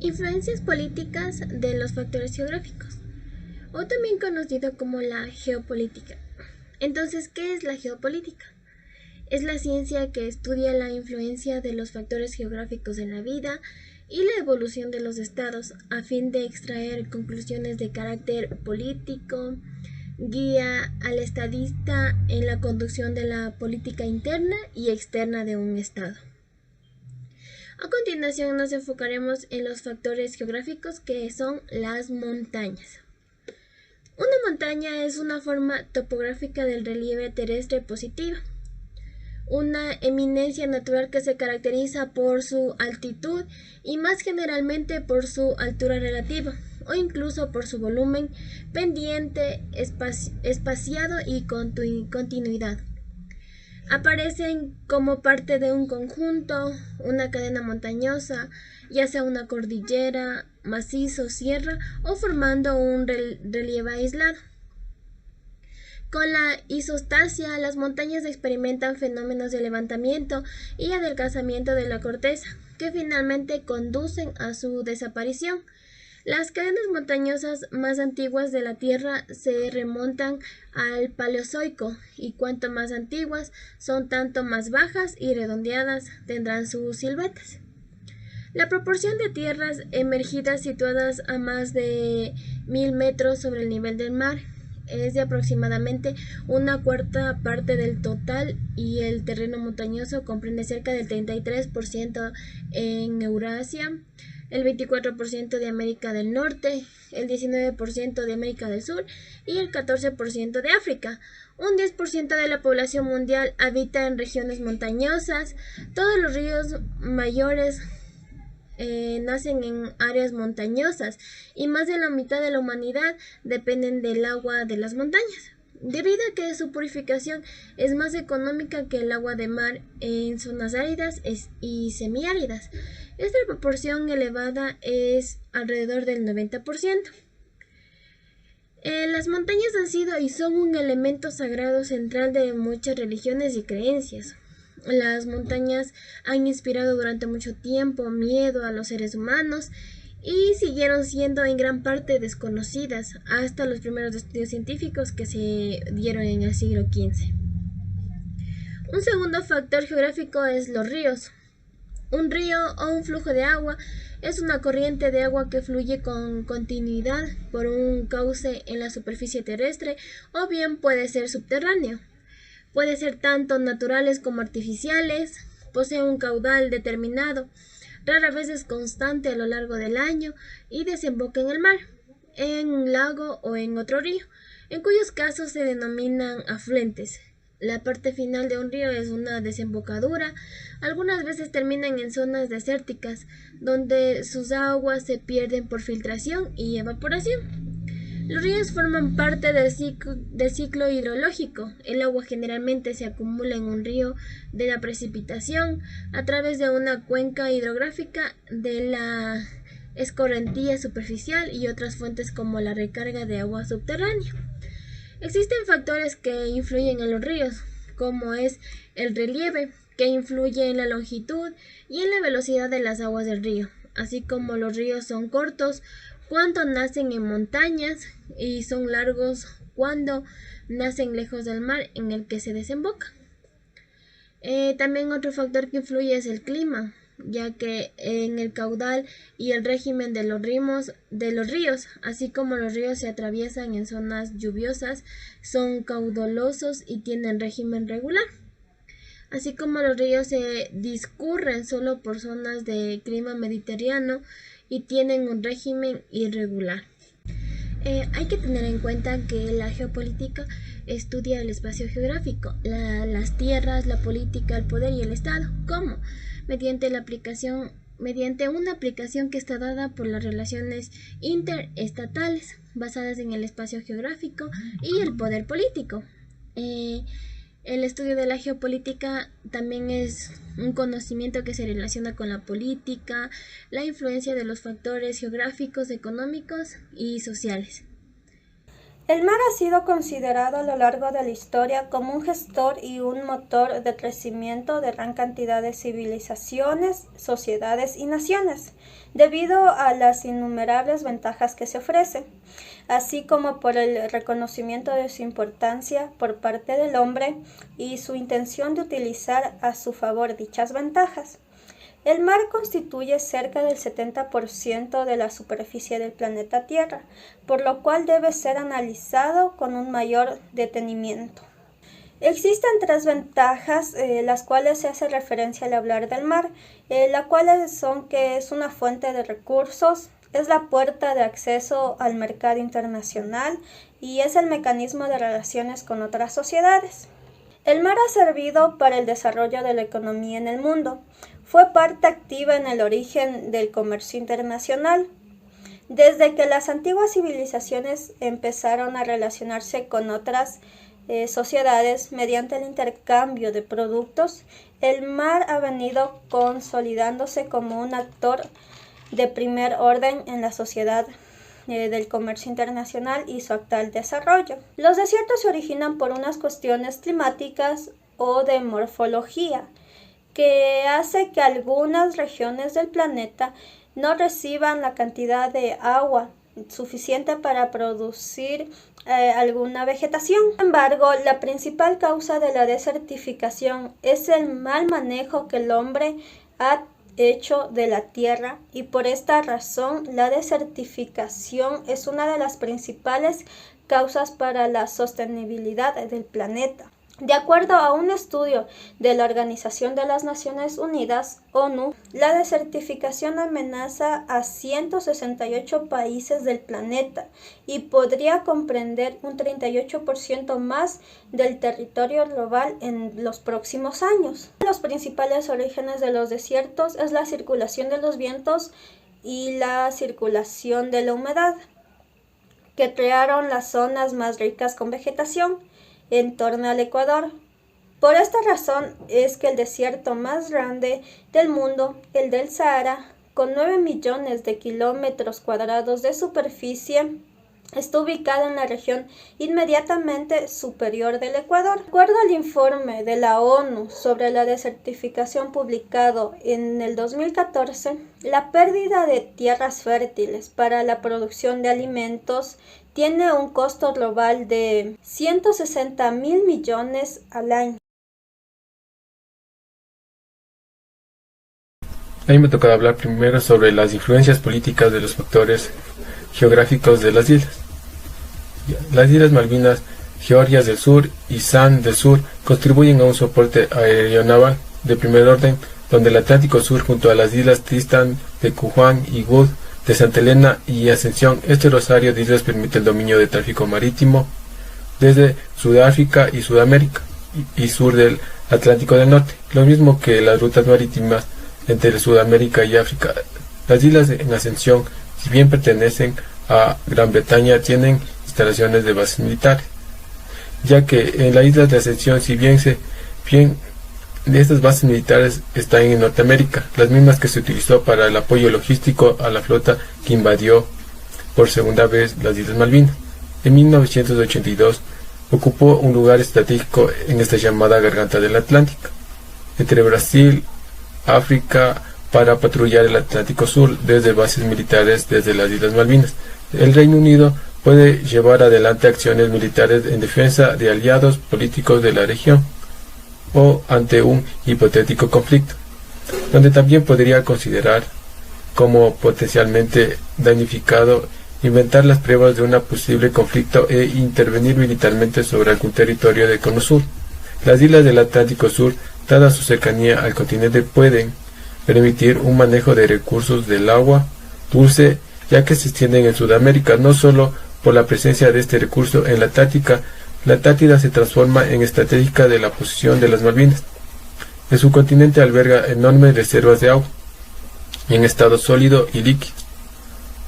Influencias políticas de los factores geográficos, o también conocido como la geopolítica. Entonces, ¿qué es la geopolítica? Es la ciencia que estudia la influencia de los factores geográficos en la vida y la evolución de los estados a fin de extraer conclusiones de carácter político, guía al estadista en la conducción de la política interna y externa de un estado. A continuación nos enfocaremos en los factores geográficos que son las montañas. Una montaña es una forma topográfica del relieve terrestre positiva, una eminencia natural que se caracteriza por su altitud y más generalmente por su altura relativa o incluso por su volumen, pendiente, espaciado y continuidad. Aparecen como parte de un conjunto, una cadena montañosa, ya sea una cordillera, macizo, sierra o formando un relieve aislado. Con la isostasia, las montañas experimentan fenómenos de levantamiento y adelgazamiento de la corteza, que finalmente conducen a su desaparición. Las cadenas montañosas más antiguas de la Tierra se remontan al Paleozoico y cuanto más antiguas son, tanto más bajas y redondeadas tendrán sus siluetas. La proporción de tierras emergidas situadas a más de 1000 metros sobre el nivel del mar es de aproximadamente una cuarta parte del total y el terreno montañoso comprende cerca del 33% en Eurasia, el 24% de América del Norte, el 19% de América del Sur y el 14% de África. Un 10% de la población mundial habita en regiones montañosas. Todos los ríos mayores nacen en áreas montañosas y más de la mitad de la humanidad dependen del agua de las montañas, debido a que su purificación es más económica que el agua de mar en zonas áridas y semiáridas. Esta proporción elevada es alrededor del 90%. Las montañas han sido y son un elemento sagrado central de muchas religiones y creencias. Las montañas han inspirado durante mucho tiempo miedo a los seres humanos y siguieron siendo en gran parte desconocidas hasta los primeros estudios científicos que se dieron en el siglo XV. Un segundo factor geográfico es los ríos. Un río o un flujo de agua es una corriente de agua que fluye con continuidad por un cauce en la superficie terrestre o bien puede ser subterráneo. Puede ser tanto naturales como artificiales, posee un caudal determinado, rara vez es constante a lo largo del año y desemboca en el mar, en un lago o en otro río, en cuyos casos se denominan afluentes. La parte final de un río es una desembocadura. Algunas veces terminan en zonas desérticas, donde sus aguas se pierden por filtración y evaporación. Los ríos forman parte del ciclo hidrológico. El agua generalmente se acumula en un río de la precipitación a través de una cuenca hidrográfica de la escorrentía superficial y otras fuentes como la recarga de agua subterránea. Existen factores que influyen en los ríos, como es el relieve, que influye en la longitud y en la velocidad de las aguas del río, así como los ríos son cortos cuando nacen en montañas y son largos cuando nacen lejos del mar en el que se desembocan. También otro factor que influye es el clima, ya que en el caudal y el régimen de los ríos, así como los ríos se atraviesan en zonas lluviosas, son caudalosos y tienen régimen regular. Así como los ríos se discurren solo por zonas de clima mediterráneo y tienen un régimen irregular. Hay que tener en cuenta que la geopolítica estudia el espacio geográfico, las tierras, la política, el poder y el Estado. ¿Cómo? Mediante una aplicación que está dada por las relaciones interestatales basadas en el espacio geográfico y el poder político. El estudio de la geopolítica también es un conocimiento que se relaciona con la política, la influencia de los factores geográficos, económicos y sociales. El mar ha sido considerado a lo largo de la historia como un gestor y un motor de crecimiento de gran cantidad de civilizaciones, sociedades y naciones, debido a las innumerables ventajas que se ofrecen, así como por el reconocimiento de su importancia por parte del hombre y su intención de utilizar a su favor dichas ventajas. El mar constituye cerca del 70% de la superficie del planeta Tierra, por lo cual debe ser analizado con un mayor detenimiento. Existen tres ventajas, las cuales se hace referencia al hablar del mar, las cuales son que es una fuente de recursos, es la puerta de acceso al mercado internacional y es el mecanismo de relaciones con otras sociedades. El mar ha servido para el desarrollo de la economía en el mundo. Fue parte activa en el origen del comercio internacional. Desde que las antiguas civilizaciones empezaron a relacionarse con otras sociedades mediante el intercambio de productos, el mar ha venido consolidándose como un actor de primer orden en la sociedad del comercio internacional y su actual desarrollo. Los desiertos se originan por unas cuestiones climáticas o de morfología, que hace que algunas regiones del planeta no reciban la cantidad de agua suficiente para producir alguna vegetación. Sin embargo, la principal causa de la desertificación es el mal manejo que el hombre ha hecho de la tierra, y por esta razón la desertificación es una de las principales causas para la sostenibilidad del planeta. De acuerdo a un estudio de la Organización de las Naciones Unidas, ONU, la desertificación amenaza a 168 países del planeta y podría comprender un 38% más del territorio global en los próximos años. Los principales orígenes de los desiertos es la circulación de los vientos y la circulación de la humedad, que crearon las zonas más ricas con vegetación en torno al Ecuador. Por esta razón es que el desierto más grande del mundo, el del Sahara, con 9 millones de kilómetros cuadrados de superficie, está ubicado en la región inmediatamente superior del Ecuador. De acuerdo al informe de la ONU sobre la desertificación publicado en el 2014, la pérdida de tierras fértiles para la producción de alimentos tiene un costo global de 160.000 millones al año. A mí me toca hablar primero sobre las influencias políticas de los factores geográficos de las islas. Las Islas Malvinas, Georgias del Sur y San del Sur contribuyen a un soporte aeronaval de primer orden, donde el Atlántico Sur, junto a las islas Tristan de Cujuan y Gould de Santa Elena y Ascensión, este rosario de islas permite el dominio de tráfico marítimo desde Sudáfrica y Sudamérica y sur del Atlántico del Norte, lo mismo que las rutas marítimas entre Sudamérica y África. Las islas en Ascensión, si bien pertenecen a Gran Bretaña, tienen instalaciones de bases militares, ya que en la isla de Ascensión, si bien de estas bases militares están en Norteamérica, las mismas que se utilizó para el apoyo logístico a la flota que invadió por segunda vez las Islas Malvinas. En 1982 ocupó un lugar estratégico en esta llamada Garganta del Atlántico, entre Brasil, África, para patrullar el Atlántico Sur desde bases militares desde las Islas Malvinas. El Reino Unido puede llevar adelante acciones militares en defensa de aliados políticos de la región o ante un hipotético conflicto, donde también podría considerar como potencialmente damnificado inventar las pruebas de un posible conflicto e intervenir militarmente sobre algún territorio del Cono Sur. Las islas del Atlántico Sur, dada su cercanía al continente, pueden permitir un manejo de recursos del agua dulce, ya que se extienden en Sudamérica, no solo por la presencia de este recurso en la Antártica. La Antártida se transforma en estratégica de la posición de las Malvinas. El subcontinente alberga enormes reservas de agua, en estado sólido y líquido,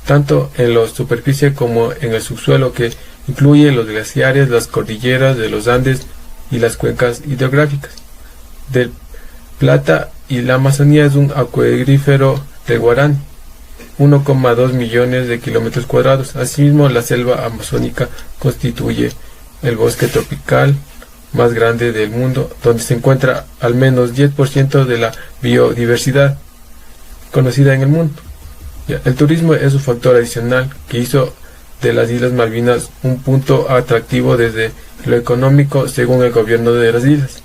tanto en la superficie como en el subsuelo, que incluye los glaciares, las cordilleras de los Andes y las cuencas hidrográficas del Plata, y la Amazonía es un acuífero del Guarani. 1,2 millones de kilómetros cuadrados. Asimismo, la selva amazónica constituye el bosque tropical más grande del mundo, donde se encuentra al menos 10% de la biodiversidad conocida en el mundo. El turismo es un factor adicional que hizo de las Islas Malvinas un punto atractivo desde lo económico, según el gobierno de las islas.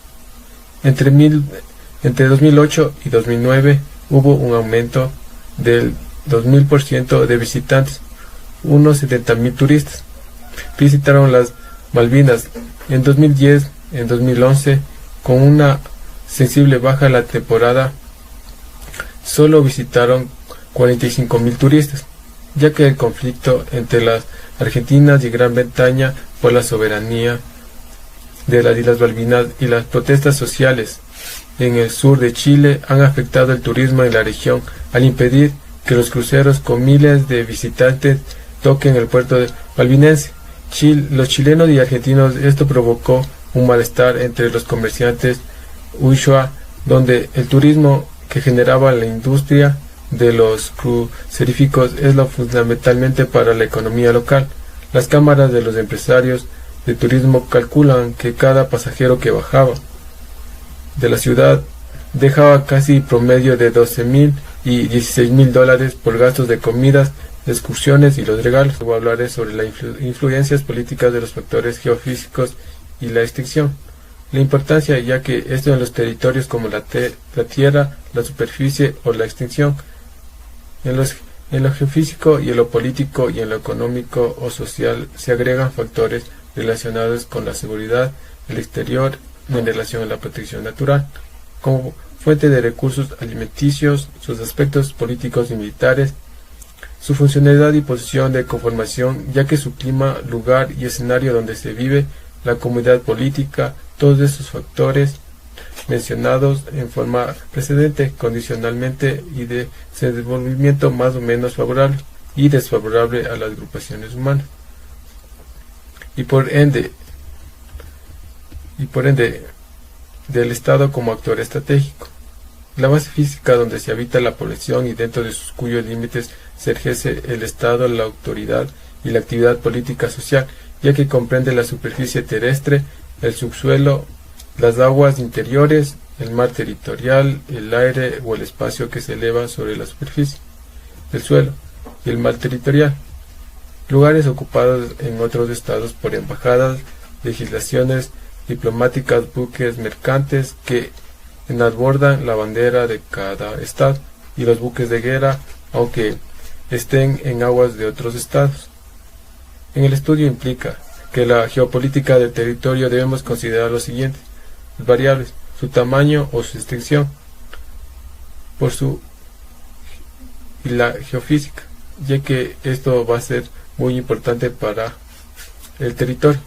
Entre 2008 y 2009 hubo un aumento del 2000% de visitantes. Unos 70.000 turistas visitaron las Malvinas. En 2010, en 2011, con una sensible baja la temporada, solo visitaron 45.000 turistas, ya que el conflicto entre las Argentinas y Gran Bretaña por la soberanía de las Islas Malvinas y las protestas sociales en el sur de Chile han afectado el turismo en la región al impedir que los cruceros con miles de visitantes toquen el puerto malvinense. Los chilenos y argentinos, esto provocó un malestar entre los comerciantes Ushua, donde el turismo que generaba la industria de los cruceríficos es lo fundamentalmente para la economía local. Las cámaras de los empresarios de turismo calculan que cada pasajero que bajaba de la ciudad dejaba casi promedio de $12.000 y $16.000 por gastos de comidas, excursiones y los regalos. Voy a hablar sobre las influencias políticas de los factores geofísicos y la extinción. La importancia, ya que esto en los territorios como la tierra, la superficie o la extinción. En lo geofísico y en lo político y en lo económico o social se agregan factores relacionados con la seguridad, el exterior en relación a la protección natural, como fuente de recursos alimenticios, sus aspectos políticos y militares, su funcionalidad y posición de conformación, ya que su clima, lugar y escenario donde se vive, la comunidad política, todos esos factores mencionados en forma precedente, condicionalmente y de desenvolvimiento más o menos favorable y desfavorable a las agrupaciones humanas. Y por ende del Estado como actor estratégico. La base física donde se habita la población y dentro de sus cuyos límites se ejerce el Estado, la autoridad y la actividad política social, ya que comprende la superficie terrestre, el subsuelo, las aguas interiores, el mar territorial, el aire o el espacio que se eleva sobre la superficie del suelo y el mar territorial. Lugares ocupados en otros estados por embajadas, legislaciones diplomáticas, buques mercantes que enarbolan la bandera de cada estado y los buques de guerra, aunque estén en aguas de otros estados. En el estudio implica que la geopolítica del territorio debemos considerar los siguientes variables: su tamaño o su extensión, y la geofísica, ya que esto va a ser muy importante para el territorio.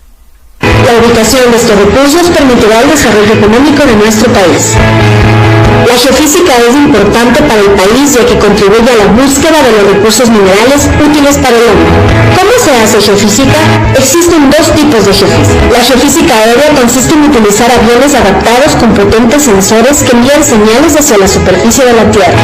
La ubicación de estos recursos permitirá el desarrollo económico de nuestro país. La geofísica es importante para el país ya que contribuye a la búsqueda de los recursos minerales útiles para el hombre. ¿Cómo se hace geofísica? Existen dos tipos de geofísica. La geofísica aérea consiste en utilizar aviones adaptados con potentes sensores que envían señales hacia la superficie de la Tierra.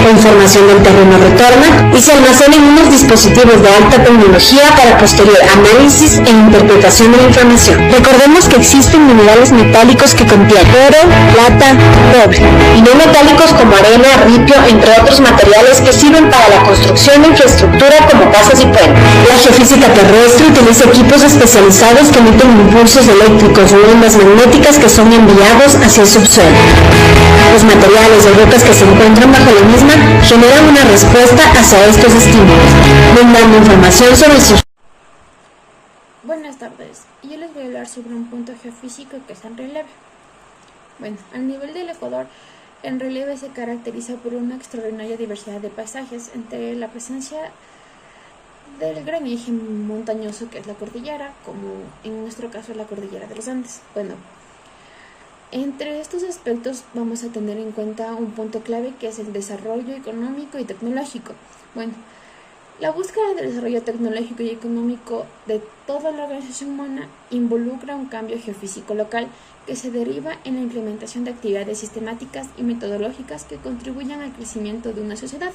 La información del terreno retorna y se almacena en unos dispositivos de alta tecnología para posterior análisis e interpretación de la información. Recordemos que existen minerales metálicos que contienen oro, plata, cobre, y no metálicos como arena, ripio, entre otros materiales que sirven para la construcción de infraestructura como casas y puentes. La geofísica terrestre utiliza equipos especializados que emiten impulsos eléctricos o ondas magnéticas que son enviados hacia el subsuelo. Los materiales o rocas que se encuentran bajo la misma generan una respuesta hacia estos estímulos, brindando información sobre sus... Buenas tardes, yo les voy a hablar sobre un punto geofísico que es el relieve. Bueno, al nivel del Ecuador, el relieve se caracteriza por una extraordinaria diversidad de paisajes, entre la presencia del gran eje montañoso que es la cordillera, como en nuestro caso la cordillera de los Andes. Bueno, entre estos aspectos vamos a tener en cuenta un punto clave que es el desarrollo económico y tecnológico. Bueno, la búsqueda del desarrollo tecnológico y económico de toda la organización humana involucra un cambio geofísico local que se deriva en la implementación de actividades sistemáticas y metodológicas que contribuyan al crecimiento de una sociedad.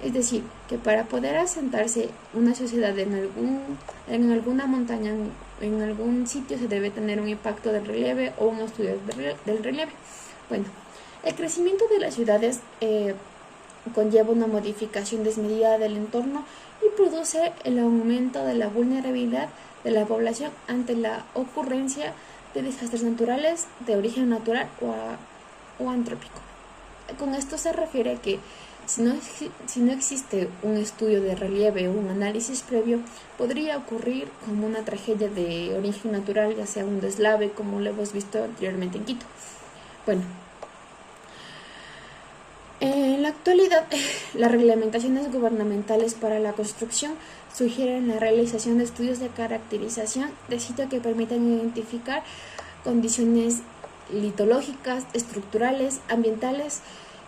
Es decir, que para poder asentarse una sociedad en alguna montaña, en algún sitio, se debe tener un impacto del relieve o un estudio del relieve. Bueno, el crecimiento de las ciudades conlleva una modificación desmedida del entorno y produce el aumento de la vulnerabilidad de la población ante la ocurrencia de desastres naturales de origen natural o antrópico. Con esto se refiere que si no existe un estudio de relieve o un análisis previo, podría ocurrir como una tragedia de origen natural, ya sea un deslave, como lo hemos visto anteriormente en Quito. Bueno, en la actualidad, las reglamentaciones gubernamentales para la construcción sugieren la realización de estudios de caracterización de sitio que permitan identificar condiciones litológicas, estructurales, ambientales,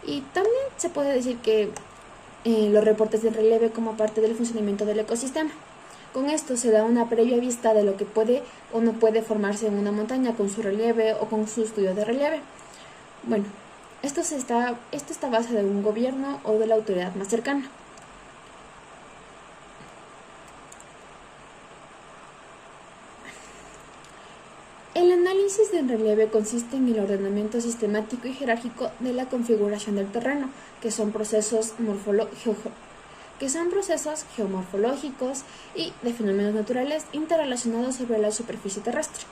y también se puede decir que los reportes de relieve como parte del funcionamiento del ecosistema. Con esto se da una previa vista de lo que puede o no puede formarse en una montaña con su relieve o con su estudio de relieve. Bueno, esto está basado en un gobierno o de la autoridad más cercana. El análisis del relieve consiste en el ordenamiento sistemático y jerárquico de la configuración del terreno, que son procesos geomorfológicos y de fenómenos naturales interrelacionados sobre la superficie terrestre.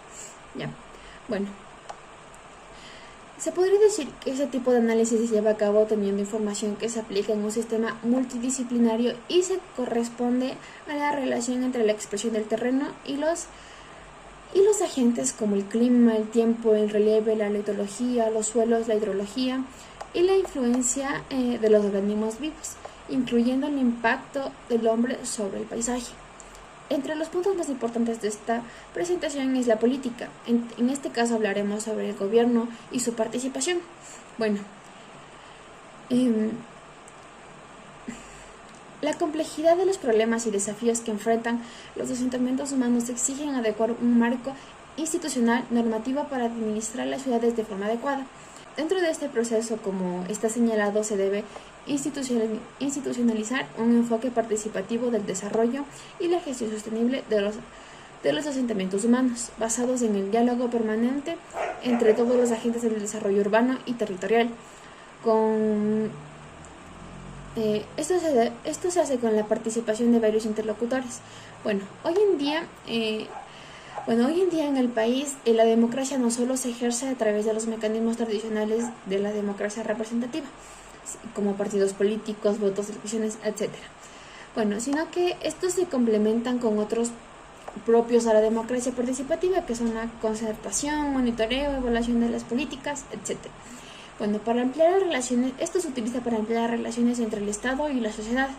Bueno, se podría decir que ese tipo de análisis se lleva a cabo teniendo información que se aplica en un sistema multidisciplinario y se corresponde a la relación entre la expresión del terreno y los agentes como el clima, el tiempo, el relieve, la litología, los suelos, la hidrología y la influencia de los organismos vivos, incluyendo el impacto del hombre sobre el paisaje. Entre los puntos más importantes de esta presentación es la política. En este caso hablaremos sobre el gobierno y su participación. Bueno, la complejidad de los problemas y desafíos que enfrentan los asentamientos humanos exigen adecuar un marco institucional normativo para administrar las ciudades de forma adecuada. Dentro de este proceso, como está señalado, se debe institucionalizar un enfoque participativo del desarrollo y la gestión sostenible de los asentamientos humanos, basados en el diálogo permanente entre todos los agentes del desarrollo urbano y territorial. Esto se hace con la participación de varios interlocutores. Hoy en día en el país la democracia no solo se ejerce a través de los mecanismos tradicionales de la democracia representativa, como partidos políticos, votos, elecciones, etc. Sino que estos se complementan con otros propios a la democracia participativa, que son la concertación, monitoreo, evaluación de las políticas, etc. Para ampliar las relaciones, esto se utiliza para ampliar las relaciones entre el Estado y la sociedad.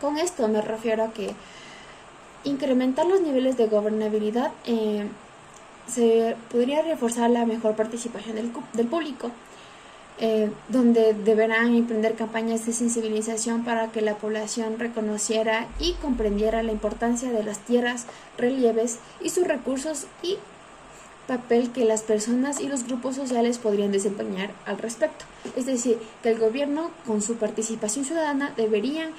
Con esto me refiero a que incrementar los niveles de gobernabilidad se podría reforzar la mejor participación del público, donde deberán emprender campañas de sensibilización para que la población reconociera y comprendiera la importancia de las tierras, relieves y sus recursos y papel que las personas y los grupos sociales podrían desempeñar al respecto. Es decir, que el gobierno, con su participación ciudadana, deberán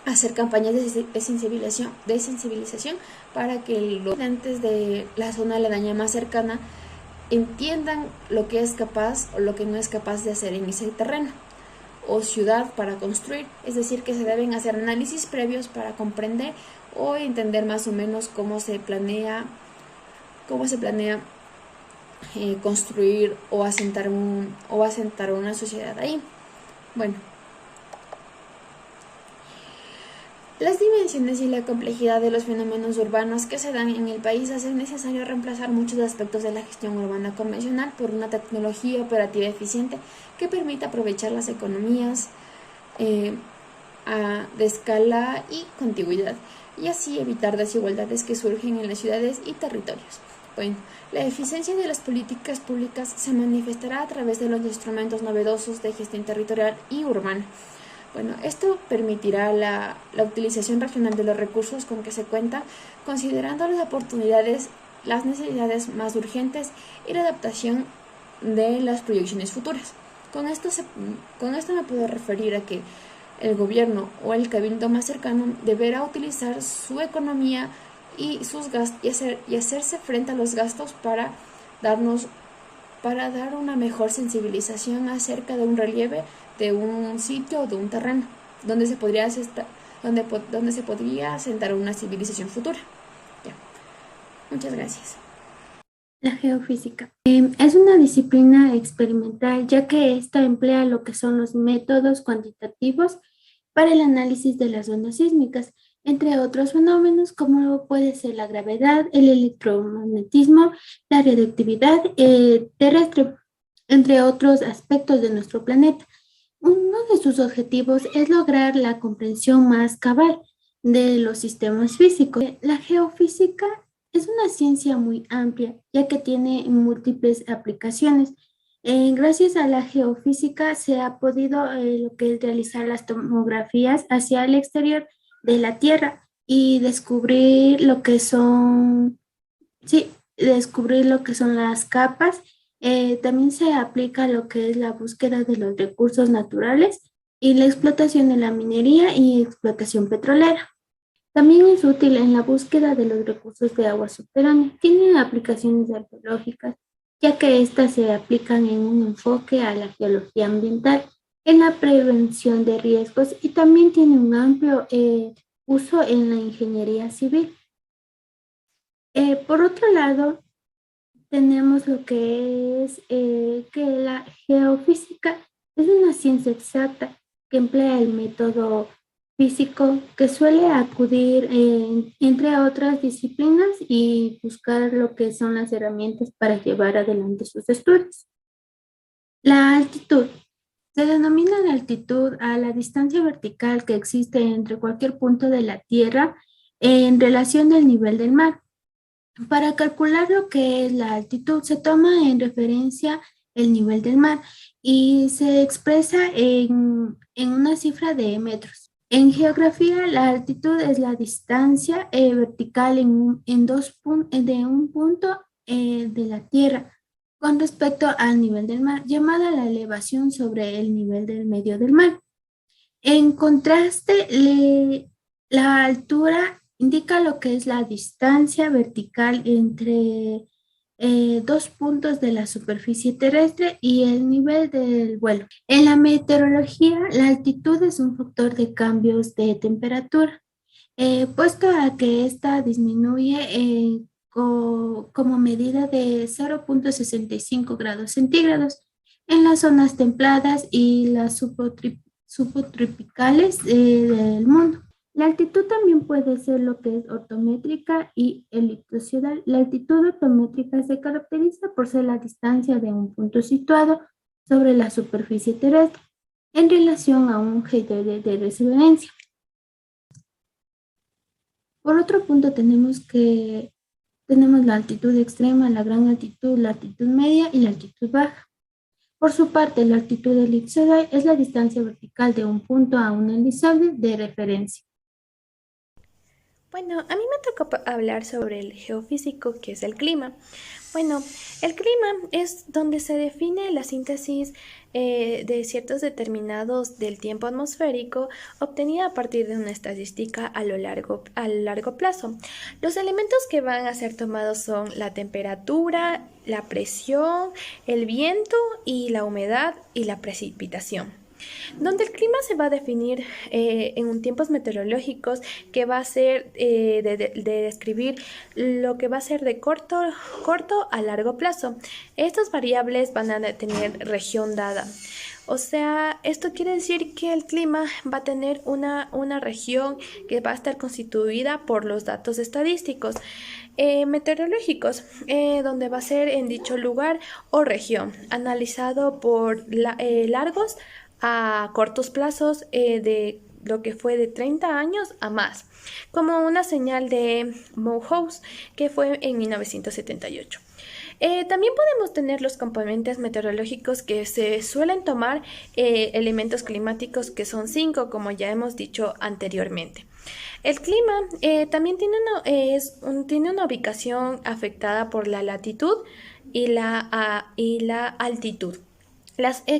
hacer campañas de sensibilización para que los habitantes de la zona aledaña más cercana entiendan lo que es capaz o lo que no es capaz de hacer en ese terreno o ciudad para construir. Es decir, que se deben hacer análisis previos para comprender o entender más o menos cómo se planea construir o asentar una sociedad ahí. Las dimensiones y la complejidad de los fenómenos urbanos que se dan en el país hacen necesario reemplazar muchos aspectos de la gestión urbana convencional por una tecnología operativa eficiente que permita aprovechar las economías de escala y contigüidad, y así evitar desigualdades que surgen en las ciudades y territorios. La eficiencia de las políticas públicas se manifestará a través de los instrumentos novedosos de gestión territorial y urbana. Esto permitirá la utilización racional de los recursos con que se cuenta, considerando las oportunidades, las necesidades más urgentes y la adaptación de las proyecciones futuras. Con esto me puedo referir a que el gobierno o el cabildo más cercano deberá utilizar su economía y sus gastos y hacerse frente a los gastos para dar una mejor sensibilización acerca de un relieve, de un sitio o de un terreno donde se podría asentar una civilización futura. Ya. Muchas gracias. La geofísica es una disciplina experimental, ya que ésta emplea lo que son los métodos cuantitativos para el análisis de las ondas sísmicas, entre otros fenómenos como puede ser la gravedad, el electromagnetismo, la radioactividad terrestre, entre otros aspectos de nuestro planeta. Uno de sus objetivos es lograr la comprensión más cabal de los sistemas físicos. La geofísica es una ciencia muy amplia, ya que tiene múltiples aplicaciones. Gracias a la geofísica se ha podido lo que es realizar las tomografías hacia el exterior de la Tierra y descubrir lo que son las capas. También se aplica lo que es la búsqueda de los recursos naturales y la explotación de la minería y explotación petrolera. También es útil en la búsqueda de los recursos de agua subterránea. Tiene aplicaciones arqueológicas, ya que éstas se aplican en un enfoque a la geología ambiental, en la prevención de riesgos y también tiene un amplio uso en la ingeniería civil. Por otro lado, tenemos lo que es que la geofísica es una ciencia exacta que emplea el método físico que suele acudir entre otras disciplinas y buscar lo que son las herramientas para llevar adelante sus estudios. La altitud. Se denomina la altitud a la distancia vertical que existe entre cualquier punto de la Tierra en relación al nivel del mar. Para calcular lo que es la altitud se toma en referencia el nivel del mar y se expresa en una cifra de metros. En geografía, la altitud es la distancia vertical de un punto de la Tierra con respecto al nivel del mar, llamada la elevación sobre el nivel del medio del mar. En contraste, la altura indica lo que es la distancia vertical entre dos puntos de la superficie terrestre y el nivel del vuelo. En la meteorología, la altitud es un factor de cambios de temperatura, puesto a que ésta disminuye como medida de 0,65 grados centígrados en las zonas templadas y las subtropicales del mundo. La altitud también puede ser lo que es ortométrica y elipsoidal. La altitud ortométrica se caracteriza por ser la distancia de un punto situado sobre la superficie terrestre en relación a un eje de referencia. Por otro punto tenemos la altitud extrema, la gran altitud, la altitud media y la altitud baja. Por su parte, la altitud elipsoidal es la distancia vertical de un punto a un elipsoide de referencia. Bueno, a mí me tocó hablar sobre el geofísico, que es el clima. Bueno, el clima es donde se define la síntesis de ciertos determinados del tiempo atmosférico obtenida a partir de una estadística a largo plazo. Los elementos que van a ser tomados son la temperatura, la presión, el viento y la humedad y la precipitación. Donde el clima se va a definir en un tiempos meteorológicos que va a ser de describir lo que va a ser de corto a largo plazo. Estas variables van a tener región dada. O sea, esto quiere decir que el clima va a tener una región que va a estar constituida por los datos estadísticos meteorológicos, donde va a ser en dicho lugar o región, analizado por largos a cortos plazos de lo que fue de 30 años a más, como una señal de Morehouse que fue en 1978. También podemos tener los componentes meteorológicos que se suelen tomar elementos climáticos, que son 5, como ya hemos dicho anteriormente. El clima también tiene una ubicación afectada por la latitud y la altitud.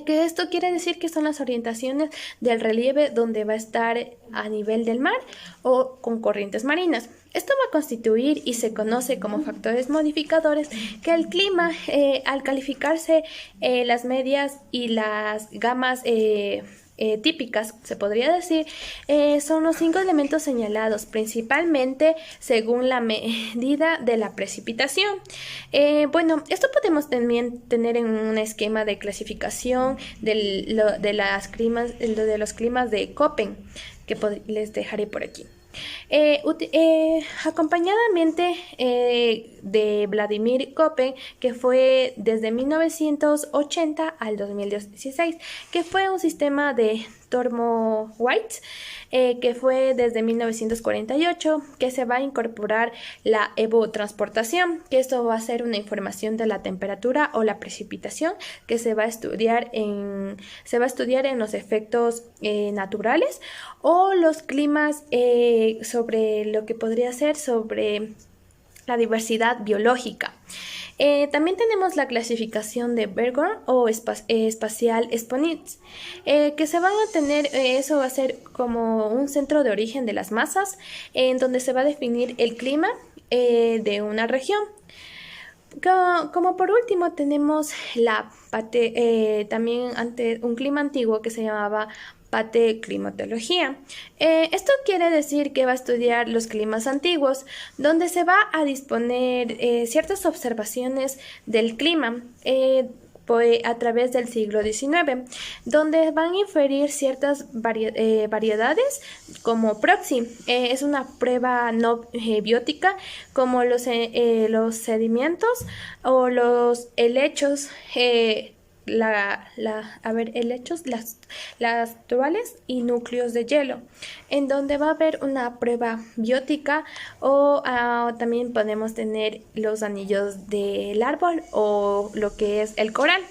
Que esto quiere decir que son las orientaciones del relieve donde va a estar a nivel del mar o con corrientes marinas. Esto va a constituir y se conoce como factores modificadores que el clima, al calificarse las medias y las gamas típicas, se podría decir, son los 5 elementos señalados, principalmente según la medida de la precipitación. Esto podemos también tener en un esquema de clasificación de los climas de Köppen, que les dejaré por aquí. Acompañadamente de Vladimir Köppen, que fue desde 1980 al 2016, que fue un sistema de Thormo-White, que fue desde 1948, que se va a incorporar la evotransportación, que esto va a ser una información de la temperatura o la precipitación que se va a estudiar en los efectos naturales o los climas, sobre lo que podría ser sobre la diversidad biológica. También tenemos la clasificación de Bergorn o espacial Sponitz, que se van a tener, eso va a ser como un centro de origen de las masas, en donde se va a definir el clima de una región. Como por último tenemos también ante un clima antiguo que se llamaba pateclimatología. Esto quiere decir que va a estudiar los climas antiguos, donde se va a disponer ciertas observaciones del clima a través del siglo XIX, donde van a inferir ciertas variedades como proxy. Es una prueba no biótica, como los sedimentos o los helechos, helechos, las tuales y núcleos de hielo, en donde va a haber una prueba biótica o también podemos tener los anillos del árbol o lo que es el coral,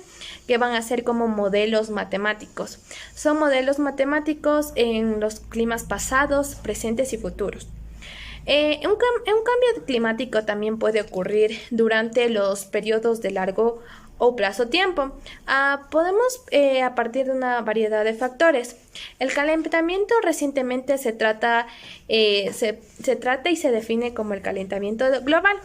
que van a ser como modelos matemáticos. Son modelos matemáticos en los climas pasados, presentes y futuros. Un cambio climático también puede ocurrir durante los periodos de largo o plazo tiempo. Podemos a partir de una variedad de factores. El calentamiento recientemente se trata y se define como el calentamiento global.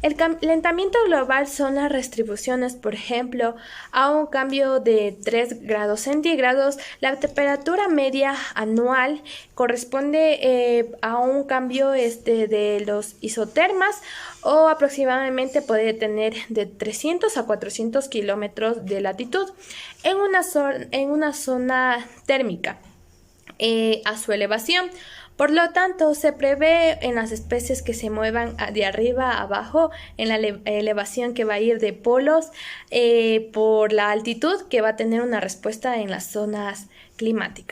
El calentamiento global son las restribuciones, por ejemplo, a un cambio de 3 grados centígrados. La temperatura media anual corresponde a un cambio de los isotermas, o aproximadamente puede tener de 300 a 400 kilómetros de latitud en una zona térmica a su elevación. Por lo tanto, se prevé en las especies que se muevan de arriba a abajo en la elevación que va a ir de polos por la altitud, que va a tener una respuesta en las zonas climáticas.